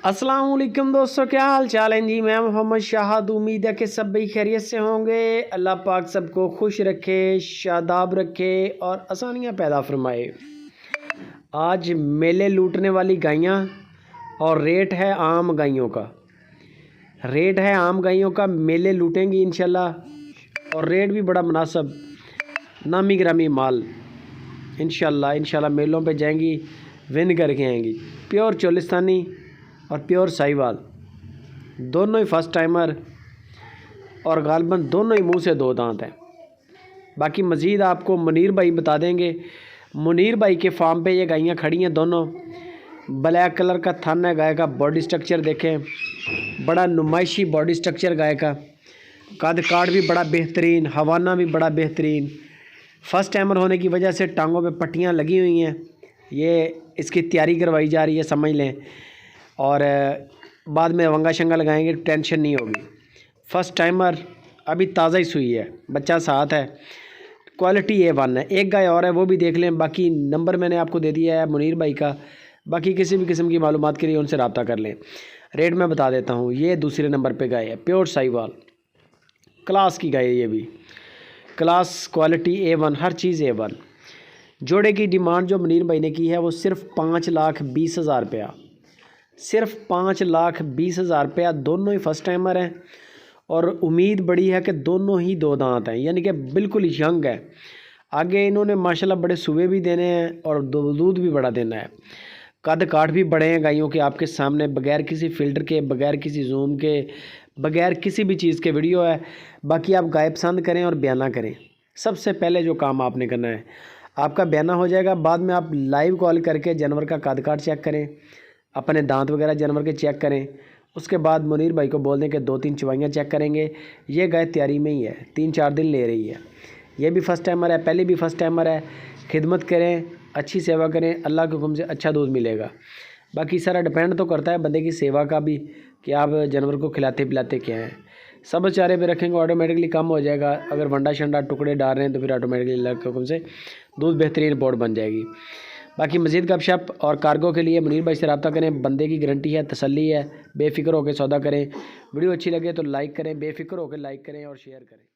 अस्सलाम वालेकुम दोस्तों, क्या हाल चाल है जी। मैं मोहम्मद शाहद। उम्मीद है कि सब भाई खैरियत से होंगे। अल्लाह पाक सबको खुश रखे, शादाब रखे और आसानियाँ पैदा फरमाए। आज मेले लूटने वाली गायें और रेट है आम गायों का। मेले लूटेंगी इंशाल्लाह और रेट भी बड़ा मुनासिब, नामी ग्रामी माल। इंशाल्लाह मेलों पे जाएंगी, विन करके आएंगी। प्योर चोलिस्तानी और प्योर साहिवाल, दोनों ही फर्स्ट टाइमर और गालबन दोनों ही मुंह से दो दांत हैं। बाकी मज़ीद आपको मुनीर भाई बता देंगे। मुनीर भाई के फार्म पे ये गायें खड़ी हैं दोनों। ब्लैक कलर का थन है गाय का। बॉडी स्ट्रक्चर देखें, बड़ा नुमाइशी बॉडी स्ट्रक्चर गाय का। कद काट भी बड़ा बेहतरीन, हवाना भी बड़ा बेहतरीन। फर्स्ट टाइमर होने की वजह से टांगों पे पट्टियाँ लगी हुई हैं। ये इसकी तैयारी करवाई जा रही है, समझ लें। और बाद में वंगा शंगा लगाएंगे, टेंशन नहीं होगी। फर्स्ट टाइमर अभी ताज़ा ही सुई है, बच्चा साथ है। क्वालिटी A1 है। एक गाय और है, वो भी देख लें। बाकी नंबर मैंने आपको दे दिया है मुनीर भाई का। बाकी किसी भी किस्म की मालूमात के लिए उनसे रब्ता कर लें। रेट मैं बता देता हूँ। ये दूसरे नंबर पे गाय है, प्योर साहिवाल क्लास की गाय है। ये भी क्लास, क्वालिटी A1, हर चीज़ A1। जोड़े की डिमांड जो मुनीर भाई ने की है वो सिर्फ 5,20,000 रुपया, सिर्फ 5,20,000 रुपया। दोनों ही फर्स्ट टाइमर हैं और उम्मीद बड़ी है कि दोनों ही दो दांत हैं, यानी कि बिल्कुल यंग है। आगे इन्होंने माशाल्लाह बड़े सुबह भी देने हैं और दूध भी बड़ा देना है। कद काठ भी बड़े हैं गायों के आपके सामने, बगैर किसी फ़िल्टर के, बगैर किसी जूम के, बगैर किसी भी चीज़ के वीडियो है। बाकी आप गाय पसंद करें और बयाना करें। सबसे पहले जो काम आपने करना है, आपका बयाना हो जाएगा। बाद में आप लाइव कॉल करके जानवर का कद काठ चेक करें, अपने दांत वगैरह जानवर के चेक करें। उसके बाद मुनीर भाई को बोल दें कि 2-3 चवाइयाँ चेक करेंगे। ये गाय तैयारी में ही है, 3-4 दिन ले रही है। ये भी फर्स्ट टाइमर है, पहले भी फर्स्ट टाइमर है। खिदमत करें, अच्छी सेवा करें, अल्लाह के हुक्म से अच्छा दूध मिलेगा। बाकी सारा डिपेंड तो करता है बंदे की सेवा का भी, कि आप जानवर को खिलाते पिलाते क्या हैं। सब चारे पे रखेंगे, ऑटोमेटिकली कम हो जाएगा। अगर वंडा शंडा टुकड़े डाल रहे हैं तो फिर ऑटोमेटिकली अल्लाह के हुक्म से दूध बेहतरीन रिपोर्ट बन जाएगी। बाकी मज़ीद गपशप और कार्गो के लिए मुनीर भाई से रब्ता करें। बंदे की गारंटी है, तसल्ली है, बेफ़िक्र होकर सौदा करें। वीडियो अच्छी लगे तो लाइक करें, बेफ़िक्र होकर लाइक करें और शेयर करें।